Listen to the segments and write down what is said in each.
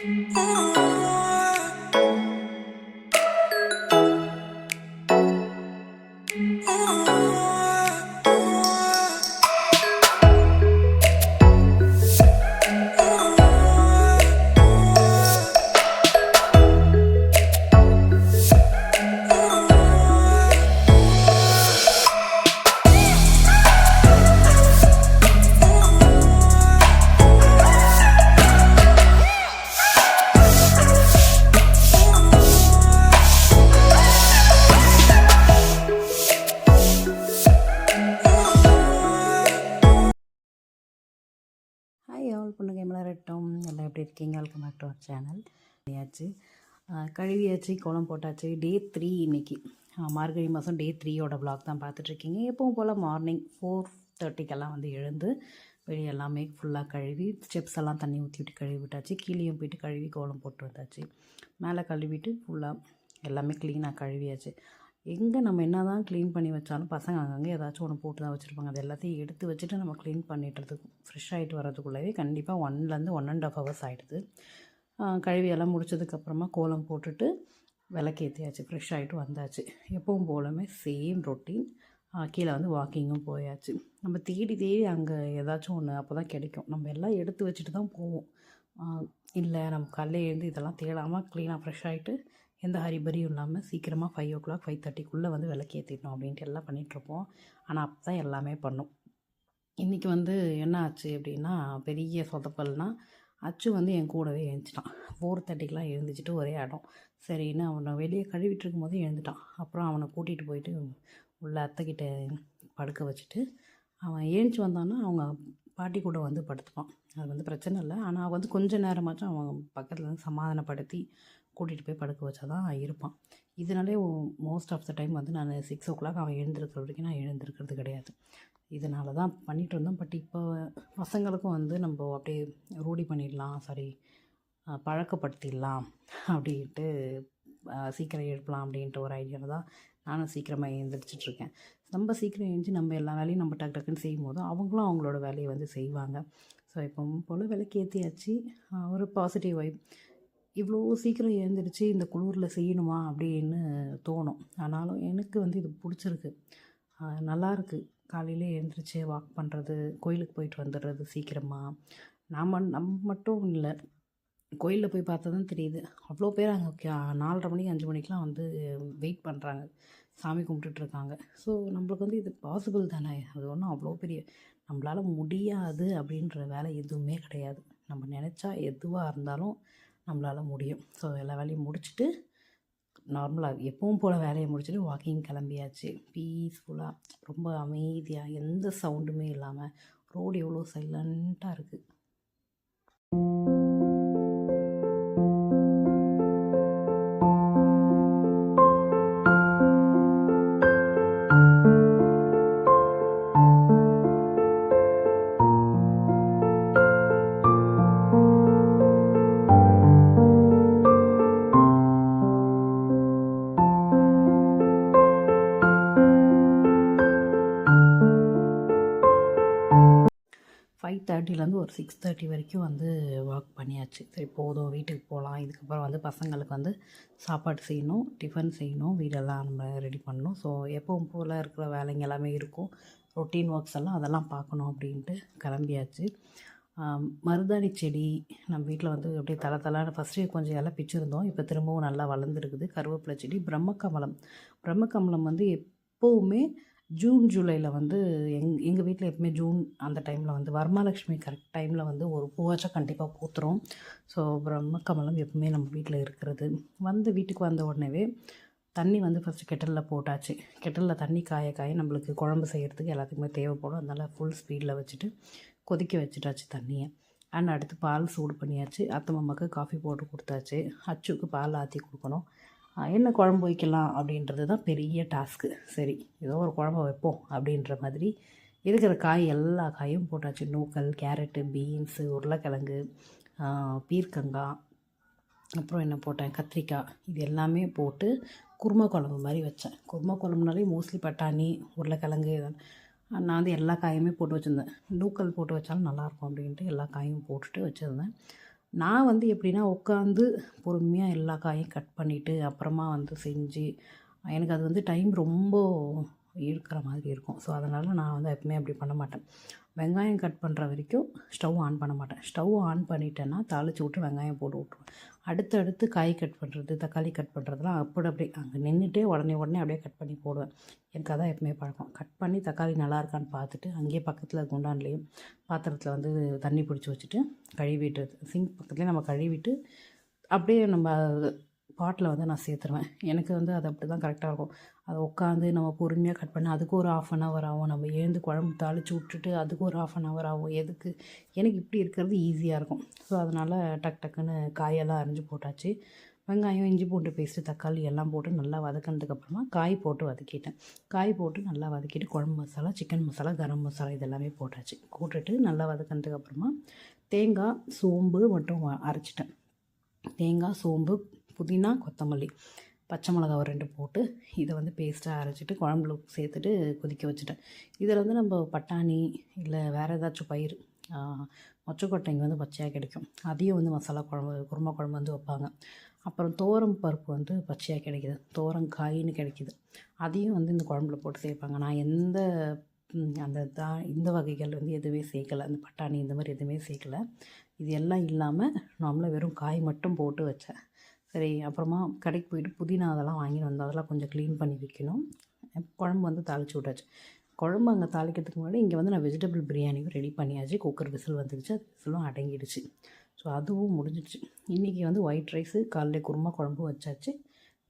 Hi all பொண்ணுங்க எல்லாம் எல்லாம் எப்படி இருக்கீங்க? Welcome back to our channel. பண்ணியாச்சு, கழுவியாச்சு, கோலம் போட்டாச்சு. டே 3 இன்றைக்கி. மார்கழி மாதம் டே 3யோட வ்ளாக் தான் பார்த்துட்ருக்கீங்க. எப்பவும் போல் மார்னிங் 4:30க்கெல்லாம் வந்து எழுந்து வெளியே எல்லாமே ஃபுல்லாக கழுவி ஸ்டெப்ஸ் எல்லாம் தண்ணி ஊற்றிவிட்டு கழுவி விட்டாச்சு. கீழேயும் போய்ட்டு கழுவி கோலம் போட்டு வந்தாச்சு. மேலே கழுவிட்டு ஃபுல்லாக எல்லாமே க்ளீனாக கழுவியாச்சு. எங்கே நம்ம என்ன தான் க்ளீன் பண்ணி வச்சாலும் பசங்க அங்கங்கே ஏதாச்சும் ஒன்று போட்டு தான் வச்சுருப்பாங்க. அது எல்லாத்தையும் எடுத்து வச்சுட்டு நம்ம க்ளீன் பண்ணிட்டுறதுக்கு ஃப்ரெஷ் ஆகிட்டு வரதுக்குள்ளவே கண்டிப்பாக 1லேருந்து 1.5 ஹவர்ஸ் ஆகிடுது. கழுவி எல்லாம் முடிச்சதுக்கப்புறமா கோலம் போட்டுட்டு விளக்கேற்றியாச்சு, ஃப்ரெஷ் ஆகிட்டு வந்தாச்சு. எப்பவும் போலமே சேம் ரொட்டீன். கீழே வந்து வாக்கிங்கும் போயாச்சு. நம்ம தேடி தேடி அங்கே ஏதாச்சும் ஒன்று அப்போ தான் கிடைக்கும். நம்ம எல்லாம் எடுத்து வச்சுட்டு தான் போவோம். இல்லை நம்ம காலையில் எழுந்து இதெல்லாம் தேடாமல் க்ளீனாக ஃப்ரெஷ் ஆகிட்டு எந்த ஹரிபரியும் இல்லாமல் சீக்கிரமாக 5 o'clock 5:30க்குள்ளே வந்து விளக்கேற்றிடணும் அப்படின்ட்டு எல்லாம் பண்ணிகிட்ருப்போம். ஆனால் அப்போ தான் எல்லாமே பண்ணோம். இன்றைக்கி வந்து என்ன ஆச்சு அப்படின்னா, பெரிய சொதப்பல்னால் அச்சு வந்து என் கூடவே எழுந்துட்டான். 4:30க்கெலாம் எழுந்துச்சிட்டு ஒரே இடம். சரின்னு அவனை வெளியே கழுவிட்டு இருக்கும்போது எழுந்துட்டான். அப்புறம் அவனை கூட்டிகிட்டு போயிட்டு உள்ள அத்தைக்கிட்ட படுக்க வச்சுட்டு அவன் எழுந்துச்சி வந்தான்னா அவங்க பாட்டி கூட வந்து படுத்துப்பான். அது வந்து பிரச்சனை இல்லை. ஆனால் வந்து கொஞ்சம் நேரமாச்சும் அவன் பக்கத்தில் வந்து சமாதானப்படுத்தி கூட்டிகிட்டு போய் படுக்க வச்சா தான் இருப்பான். இதனாலே மோஸ்ட் ஆஃப் த டைம் வந்து நான் 6 o'clock அவன் எழுந்திருக்கிற வரைக்கும் நான் எழுந்திருக்கிறது கிடையாது. இதனால தான் பண்ணிகிட்டு இருந்தோம். பட் இப்போ பசங்களுக்கும் வந்து நம்ம அப்படியே ரூಢி பண்ணிடலாம், பழக்கப்படுத்திடலாம் அப்படின்ட்டு சீக்கிரம் எழுப்பலாம் அப்படின்ட்டு ஒரு ஐடியாவில் தான் நானும் சீக்கிரமாக எழுந்திரிச்சிட்ருக்கேன். நம்ம சீக்கிரம் எழுந்துச்சி நம்ம எல்லா வேலையும் நம்ம டக்கு டக்குன்னு செய்யும் போது அவங்களும் அவங்களோட வேலையை வந்து செய்வாங்க. ஸோ இப்போ போல் விளக்கேற்றியாச்சு. ஒரு பாசிட்டிவ் வைப். இவ்வளோ சீக்கிரம் எழுந்திரிச்சு இந்த குளிரில் செய்யணுமா அப்படின்னு தோணும். ஆனாலும் எனக்கு வந்து இது பிடிச்சிருக்கு, நல்லாயிருக்கு. காலையிலே எழுந்திரிச்சு வாக் பண்ணுறது, கோயிலுக்கு போயிட்டு வந்துடுறது சீக்கிரமாக. நம்ம மட்டும் இல்லை, கோயிலில் போய் பார்த்தா தான் தெரியுது, அவ்வளோ பேர் அங்கே 4:30 மணிக்கு 5 மணிக்கெலாம் வந்து வெயிட் பண்ணுறாங்க, சாமி கும்பிட்டுட்ருக்காங்க. ஸோ நம்மளுக்கு வந்து இது பாசிபிள் தானே. அது ஒன்றும் அவ்வளோ பெரிய நம்மளால் முடியாது அப்படின்ற வேலை எதுவுமே கிடையாது. நம்ம நினச்சா எதுவாக இருந்தாலும் நம்மளால் முடியும். ஸோ எல்லா வேலையும் முடிச்சுட்டு நார்மலாக எப்பவும் போல் வேலையை முடிச்சுட்டு வாக்கிங் கிளம்பியாச்சு. பீஸ்ஃபுல்லாக, ரொம்ப அமைதியாக, எந்த சவுண்டுமே இல்லாமல். ரோடு எவ்வளோ சைலண்ட்டாக இருக்குது. லேருந்து ஒரு 6:30 வரைக்கும் வந்து வாக் பண்ணியாச்சு. சரி போதும், வீட்டுக்கு போகலாம். இதுக்கப்புறம் வந்து பசங்களுக்கு வந்து சாப்பாடு செய்யணும், டிஃபன் செய்யணும், வீடெல்லாம் நம்ம ரெடி பண்ணணும். ஸோ எப்பவும் போல் இருக்கிற வேலைங்க எல்லாமே இருக்கும், ரொட்டீன் ஒர்க்ஸ் எல்லாம் அதெல்லாம் பார்க்கணும் அப்படின்ட்டு கிளம்பியாச்சு. மருதாணி செடி நம்ம வீட்டில் வந்து அப்படியே தலை ஃபஸ்ட்டு கொஞ்சம் இலை பிச்சுருந்தோம். இப்போ திரும்பவும் நல்லா வளர்ந்துருக்குது. கருவேப்பிலை செடி, பிரம்மக்கமலம் வந்து எப்போவுமே ஜூன் ஜூலையில் வந்து எங்கள் வீட்டில் எப்பவுமே ஜூன் அந்த டைமில் வந்து வரமகாலட்சுமி கரெக்ட் டைமில் வந்து ஒரு பூவாச்சும் கண்டிப்பாக பூத்துரும். ஸோ பிரம்மக்கமலம் எப்பவுமே நம்ம வீட்டில் இருக்கிறது. வீட்டுக்கு வந்த உடனேவே தண்ணி வந்து ஃபஸ்ட்டு கெட்டலில் போட்டாச்சு. கெட்டலில் தண்ணி காய நம்மளுக்கு குழம்பு செய்கிறதுக்கு எல்லாத்துக்குமே தேவைப்படும். அதனால் ஃபுல் ஸ்பீடில் வச்சுட்டு கொதிக்க வச்சுட்டாச்சு தண்ணியை. அண்ட் அடுத்து பால் சூடு பண்ணியாச்சு. அத்தை மாமாவுக்கு காஃபி போட்டு கொடுத்தாச்சு. அச்சுக்கு பால் ஆற்றி கொடுக்கணும். என்ன குழம்பு வைக்கலாம் அப்படின்றது தான் பெரிய டாஸ்க்கு. சரி ஏதோ ஒரு குழம்பு வைப்போம் அப்படின்ற மாதிரி இருக்கிற காய் எல்லா காயும் போட்டாச்சு. நூக்கல், கேரட்டு, பீன்ஸு, உருளைக்கிழங்கு, பீர்க்கங்காய், அப்புறம் என்ன போட்டேன், கத்திரிக்காய், இது எல்லாமே போட்டு குருமா குழம்பு மாதிரி வச்சேன். குருமா குழம்புனாலே மோஸ்ட்லி பட்டாணி, உருளைக்கிழங்கு, நான் வந்து எல்லா காயுமே போட்டு வச்சுருந்தேன். நூக்கல் போட்டு வச்சாலும் நல்லாயிருக்கும் அப்படின்ட்டு எல்லா காயும் போட்டுட்டு வச்சுருந்தேன். நான் வந்து எப்படின்னா உட்காந்து பொறுமையாக எல்லா காயும் கட் பண்ணிவிட்டு அப்புறமா வந்து செஞ்சு எனக்கு அது வந்து டைம் ரொம்ப இருக்கிற மாதிரி இருக்கும். ஸோ அதனால் நான் வந்து எப்பவுமே அப்படி பண்ண மாட்டேன். வெங்காயம் கட் பண்ணுற வரைக்கும் ஸ்டவ் ஆன் பண்ண மாட்டேன். ஸ்டவ் ஆன் பண்ணிட்டேன்னா தாளித்து விட்டு வெங்காயம் போட்டு விட்ருவேன். அடுத்தடுத்து காய் கட் பண்ணுறது, தக்காளி கட் பண்ணுறதுலாம் அப்படியே அங்கே நின்றுட்டே உடனே அப்படியே கட் பண்ணி போடுவேன். எனக்கு அதான் எப்பவுமே பழக்கம். கட் பண்ணி தக்காளி நல்லா இருக்கான்னு பார்த்துட்டு அங்கேயே பக்கத்தில் குண்டான்லேயும் பாத்திரத்தில் வந்து தண்ணி பிடிச்சி வச்சுட்டு கழுவிட்டு சிங்க் பக்கத்துலேயே நம்ம கழுவிட்டு அப்படியே நம்ம பாட்டில் வந்து நான் சேர்த்துருவேன். எனக்கு வந்து அது அப்படி தான் கரெக்டாக இருக்கும். அதை உட்காந்து நம்ம பொறுமையாக கட் பண்ணி அதுக்கு ஒரு 1/2 hour ஆகும். நம்ம எழுந்து குழம்பு தாளித்து விட்டுட்டு அதுக்கு ஒரு 1/2 hour ஆகும். எதுக்கு? எனக்கு இப்படி இருக்கிறது ஈஸியாக இருக்கும். ஸோ அதனால் டக்குன்னு காயெல்லாம் அரிஞ்சு போட்டாச்சு. வெங்காயம், இஞ்சி பூண்டு பேஸ்ட்டு, தக்காளி எல்லாம் போட்டு நல்லா வதக்கினதுக்கப்புறமா காய் போட்டு வதக்கிட்டேன். காய் போட்டு நல்லா வதக்கிட்டு குழம்பு மசாலா, சிக்கன் மசாலா, கரம் மசாலா இதெல்லாமே போட்டாச்சு. போட்டுட்டு நல்லா வதக்கினதுக்கப்புறமா தேங்காய், சோம்பு மட்டும் அரைச்சிட்டேன். தேங்காய், சோம்பு, புதினா, கொத்தமல்லி, பச்சை மிளகா ஒரு 2 போட்டு இதை வந்து பேஸ்ட்டாக அரைச்சிட்டு குழம்புல சேர்த்துட்டு கொதிக்க வச்சுட்டேன். இதில் வந்து நம்ம பட்டாணி இல்லை வேறு ஏதாச்சும் பயிர், மொச்சக்கொட்டைங்க வந்து பச்சையாக கிடைக்கும், அதையும் வந்து மசாலா குழம்பு குருமா குழம்பு வந்து வைப்பாங்க. அப்புறம் தோரம் பருப்பு வந்து பச்சையாக கிடைக்கிது, தோரங்காயின்னு கிடைக்கிது, அதையும் வந்து இந்த குழம்புல போட்டு சேர்ப்பாங்க. நான் இந்த வகைகள் வந்து எதுவுமே சேர்க்கலை. அந்த பட்டாணி இந்த மாதிரி எதுவுமே சேர்க்கலை. இது எல்லாம் இல்லாமல் நார்மலாக வெறும் காய் மட்டும் போட்டு வச்சேன். சரி, அப்புறமா கடைக்கு போயிட்டு புதினா அதெல்லாம் வாங்கிட்டு வந்தோம். அதெல்லாம் கொஞ்சம் க்ளீன் பண்ணி வைக்கணும். குழம்பு வந்து தாளித்து விட்டாச்சு. குழம்பு அங்கே தாளிக்கிறதுக்கு முன்னாடி இங்கே வந்து நான் வெஜிடபிள் பிரியாணியும் ரெடி பண்ணியாச்சு. குக்கர் விசில் வந்துடுச்சு, அது விசிலும் அடங்கிடுச்சு. ஸோ அதுவும் முடிஞ்சிடுச்சு. இன்றைக்கி வந்து ஒயிட் ரைஸு, காலைல குருமா குழம்பு வச்சாச்சு,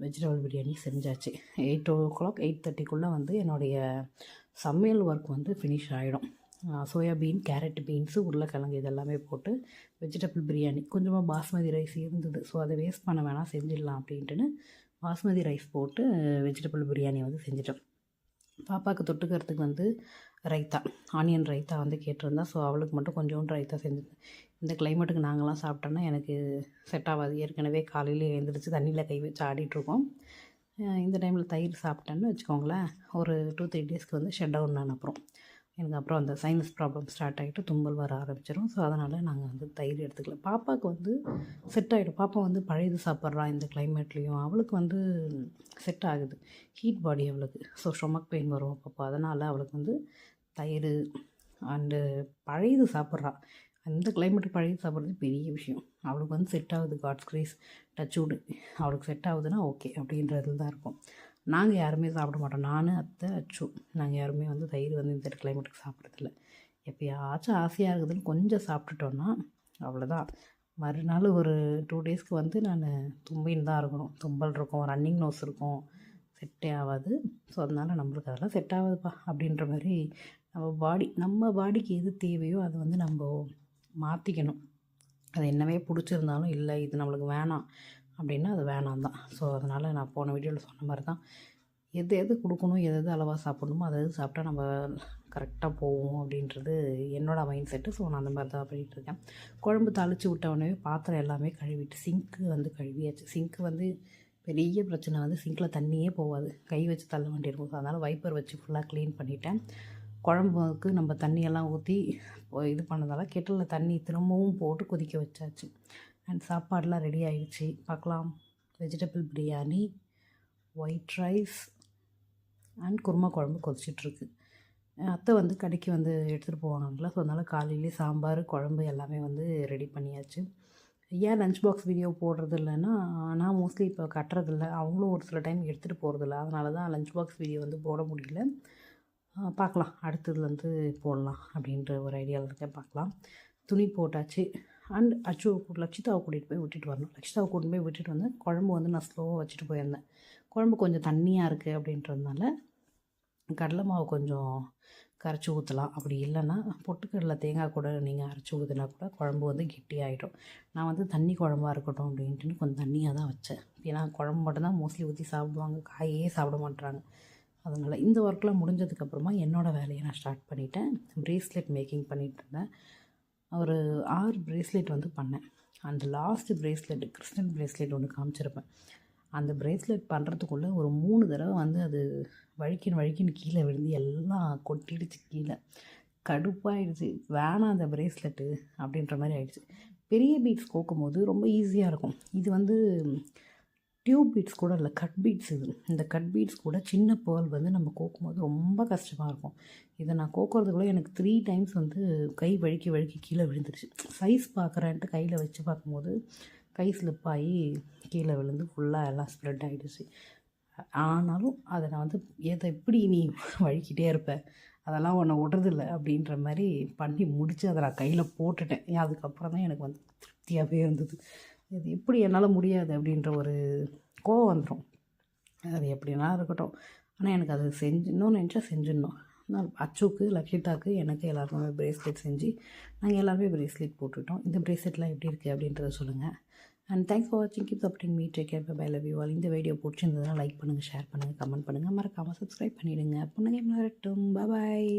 வெஜிடபிள் பிரியாணி செஞ்சாச்சு. 8 o'clock 8:30க்குள்ளே வந்து என்னுடைய சமையல் ஒர்க் வந்து ஃபினிஷ் ஆகிடும். சோயாபீன், கேரட், பீன்ஸு, உருளைக்கிழங்கு இதெல்லாமே போட்டு வெஜிடபிள் பிரியாணி. கொஞ்சமாக பாஸ்மதி ரைஸ் இருந்தது. ஸோ அதை வேஸ்ட் பண்ண வேணாம், செஞ்சிடலாம் அப்படின்ட்டுன்னு பாஸ்மதி ரைஸ் போட்டு வெஜிடபிள் பிரியாணி வந்து செஞ்சிட்டோம். பாப்பாவுக்கு தொட்டுக்கிறதுக்கு வந்து ரைத்தா, ஆனியன் ரைத்தா வந்து கேட்டிருந்தா. ஸோ அவளுக்கு மட்டும் கொஞ்சோண்டு ரைத்தா செஞ்சுருந்தேன். இந்த கிளைமேட்டுக்கு நாங்களாம் சாப்பிட்டோன்னா எனக்கு செட் ஆகாது. ஏற்கனவே காலையில் எழுந்திரிச்சு தண்ணியில் கை வச்சு ஆடிட்டுருக்கோம். இந்த டைமில் தயிர் சாப்பிட்டேன்னு வச்சுக்கோங்களேன், ஒரு 2-3 டேஸ்க்கு வந்து ஷட் டவுன் நான். அப்புறம் அந்த சைனஸ் ப்ராப்ளம் ஸ்டார்ட் ஆகிட்டு தும்பல் வர ஆரம்பிச்சிடும். ஸோ அதனால் நாங்கள் வந்து தயிர் எடுத்துக்கல. பாப்பாவுக்கு வந்து செட் ஆகிடும். பாப்பா வந்து பழையது சாப்பிட்றா இந்த கிளைமேட்லேயும். அவளுக்கு வந்து செட் ஆகுது, ஹீட் பாடி அவளுக்கு. ஸோ ஸ்டொமக் பெயின் வரும் அப்போ. அதனால் அவளுக்கு வந்து தயிர் அண்டு பழையது சாப்பிட்றா. அந்த கிளைமேட்டுக்கு பழையது சாப்பிட்றது பெரிய விஷயம். அவளுக்கு வந்து செட் ஆகுது. காட்ஸ் கிரேஸ், டச்வுட், அவளுக்கு செட் ஆகுதுன்னா ஓகே அப்படின்றதுல தான் இருக்கும். நாங்கள் யாருமே சாப்பிட மாட்டோம். நான், அத்தை, அச்சு, நாங்கள் யாருமே வந்து தயிர் வந்து இந்த கிளைமேட்டுக்கு சாப்பிட்றதில்ல. எப்போயாச்சும் ஆசையாக இருக்குதுன்னு கொஞ்சம் சாப்பிட்டுட்டோன்னா அவ்வளோதான். மறுநாள் ஒரு 2 டேஸ்க்கு வந்து நான் தும்பின்னு தான் இருக்கணும். தும்பல் இருக்கும், ரன்னிங் நோஸ் இருக்கும், செட்டே ஆகாது. ஸோ அதனால் நம்மளுக்கு அதெல்லாம் செட் ஆகாதுப்பா அப்படின்ற மாதிரி நம்ம பாடிக்கு எது தேவையோ அதை வந்து நம்ம மாற்றிக்கணும். அது என்னவே பிடிச்சிருந்தாலும் இல்லை இது நம்மளுக்கு வேணாம் அப்படின்னா அது வேணாம் தான். ஸோ அதனால் நான் போன வீடியோவில் சொன்ன மாதிரி தான், எது கொடுக்கணும், எது அளவாக சாப்பிட்ணுமோ அதை சாப்பிட்டா நம்ம கரெக்டாக போவோம் அப்படின்றது என்னோடய மைண்ட் செட்டு. ஸோ நான் அந்த மாதிரி தான் பண்ணிகிட்ருக்கேன். குழம்பு தாளித்து விட்டவுடனே பாத்திரம் எல்லாமே கழுவிட்டு சிங்க்கு வந்து கழுவியாச்சு. சிங்க்கு வந்து பெரிய பிரச்சனை வந்து சிங்கில் தண்ணியே போகாது, கை வச்சு தள்ள வேண்டியிருக்கும். ஸோ அதனால் வைப்பர் வச்சு ஃபுல்லாக க்ளீன் பண்ணிவிட்டேன். குழம்புக்கு நம்ம தண்ணியெல்லாம் ஊற்றி இது பண்ணதால் கெட்டிலில் தண்ணி திரும்பவும் போட்டு கொதிக்க வச்சாச்சு. அண்ட் சாப்பாடெலாம் ரெடி ஆகிடுச்சு. பார்க்கலாம். Vegetable biryani, white rice and kurma குழம்பு கொதிச்சிட்ருக்கு. அத்தை வந்து கடைக்கு வந்து எடுத்துகிட்டு போவாங்கல்ல. ஸோ அதனால் காலையிலே சாம்பார், குழம்பு எல்லாமே வந்து ரெடி பண்ணியாச்சு. ஏன் லஞ்ச் பாக்ஸ் வீடியோ போடுறது இல்லைன்னா, நான் மோஸ்ட்லி இப்போ கட்டுறதில்ல, அவங்களும் ஒரு சில டைம் எடுத்துகிட்டு போகிறதில்ல. அதனால தான் லஞ்ச் பாக்ஸ் வீடியோ வந்து போட முடியல. பார்க்கலாம், அடுத்ததுலேருந்து போடலாம் அப்படின்ற ஒரு ஐடியாவில் இருக்கேன். பார்க்கலாம். துணி போட்டாச்சு. அண்ட் லட்சிதாவை கூட்டிகிட்டு போய் விட்டுட்டு வரணும். லட்சிதாவை கூட்டிகிட்டு போய் விட்டுட்டு வந்தேன். குழம்பு வந்து நான் ஸ்லோவாக வச்சுட்டு போயிருந்தேன். குழம்பு கொஞ்சம் தண்ணியாக இருக்குது அப்படின்றதுனால கடலை மாவு கொஞ்சம் கரைச்சி ஊற்றலாம். அப்படி இல்லைன்னா பொட்டுக்கடலை தேங்காய் கூட நீங்கள் அரைச்சி ஊற்றினா கூட குழம்பு வந்து கெட்டியாகிடும். நான் வந்து தண்ணி குழம்பாக இருக்கட்டும் அப்படின்ட்டுன்னு கொஞ்சம் தண்ணியாக தான் வச்சேன். ஏன்னா குழம்பு மட்டும்தான் மோஸ்ட்லி ஊற்றி சாப்பிடுவாங்க, காயே சாப்பிட மாட்டுறாங்க. அதனால் இந்த ஒர்க்லாம் முடிஞ்சதுக்கப்புறமா என்னோடய வேலையை நான் ஸ்டார்ட் பண்ணிவிட்டேன். ப்ரேஸ்லெட் மேக்கிங் பண்ணிகிட்ருந்தேன். ஒரு 6 ப்ரேஸ்லெட் வந்து பண்ணேன். அந்த லாஸ்ட்டு ப்ரேஸ்லெட் கிறிஸ்டன் ப்ரேஸ்லெட் ஒன்று காமிச்சிருப்பேன். அந்த ப்ரேஸ்லெட் பண்ணுறதுக்குள்ளே ஒரு 3 தடவை வந்து அது வழுக்கின்னு கீழே விழுந்து எல்லாம் கொட்டிடுச்சு கீழே. கடுப்பாயிடுச்சு. வேணாம் அந்த பிரேஸ்லெட்டு அப்படின்ற மாதிரி ஆயிடுச்சு. பெரிய பீட்ஸ் கோக்கும்போது ரொம்ப ஈஸியாக இருக்கும். இது வந்து டியூப் பீட்ஸ் கூட இல்லை, கட் பீட்ஸ் இது. இந்த கட் பீட்ஸ் கூட சின்ன பேர்ல் வந்து நம்ம கோக்கும்போது ரொம்ப கஷ்டமாக இருக்கும். இதை நான் கோக்கிறதுக்குள்ளே எனக்கு 3 டைம்ஸ் வந்து கை வழுக்கி வழுக்கி கீழே விழுந்துருச்சு. சைஸ் பார்க்குறேன்ட்டு கையில் வச்சு பார்க்கும்போது கை ஸ்லிப் ஆகி கீழே விழுந்து ஃபுல்லாக எல்லாம் ஸ்ப்ரெட் ஆகிடுச்சு. ஆனாலும் அதை நான் வந்து எப்படி நீ வழுக்கிட்டே இருப்ப, அதெல்லாம் உன்னை விடுறதில்ல அப்படின்ற மாதிரி பண்ணி முடித்து அதை நான் கையில் போட்டுட்டேன். அதுக்கப்புறம் தான் எனக்கு வந்து திருப்தியாகவே இருந்தது. இது எப்படி என்னால் முடியாது அப்படின்ற ஒரு கோவம் வந்துடும். அது எப்படின்னா இருக்கட்டும், ஆனால் எனக்கு அது செஞ்சிடணும்னு நினச்சா செஞ்சிடணும். நான் அச்சுக்கு, லக்ஷிதாக்கு, எனக்கு எல்லாருக்குமே பிரேஸ்லெட் செஞ்சு நாங்கள் எல்லாருமே பிரேஸ்லெட் போட்டுவிட்டோம். இந்த பிரேஸ்லெட்லாம் எப்படி இருக்குது அப்படின்றத சொல்லுங்கள். அண்ட் தேங்க்ஸ் ஃபார் வாட்சிங். Keep supporting me. Take care. Bye. Love you all. இந்த வீடியோ பிடிச்சிருந்ததுன்னா லைக் பண்ணுங்கள், ஷேர் பண்ணுங்கள், கமெண்ட் பண்ணுங்கள், மறக்காமல் சப்ஸ்கிரைப் பண்ணிவிடுங்க. புன்னகை மலரட்டும். பாய்.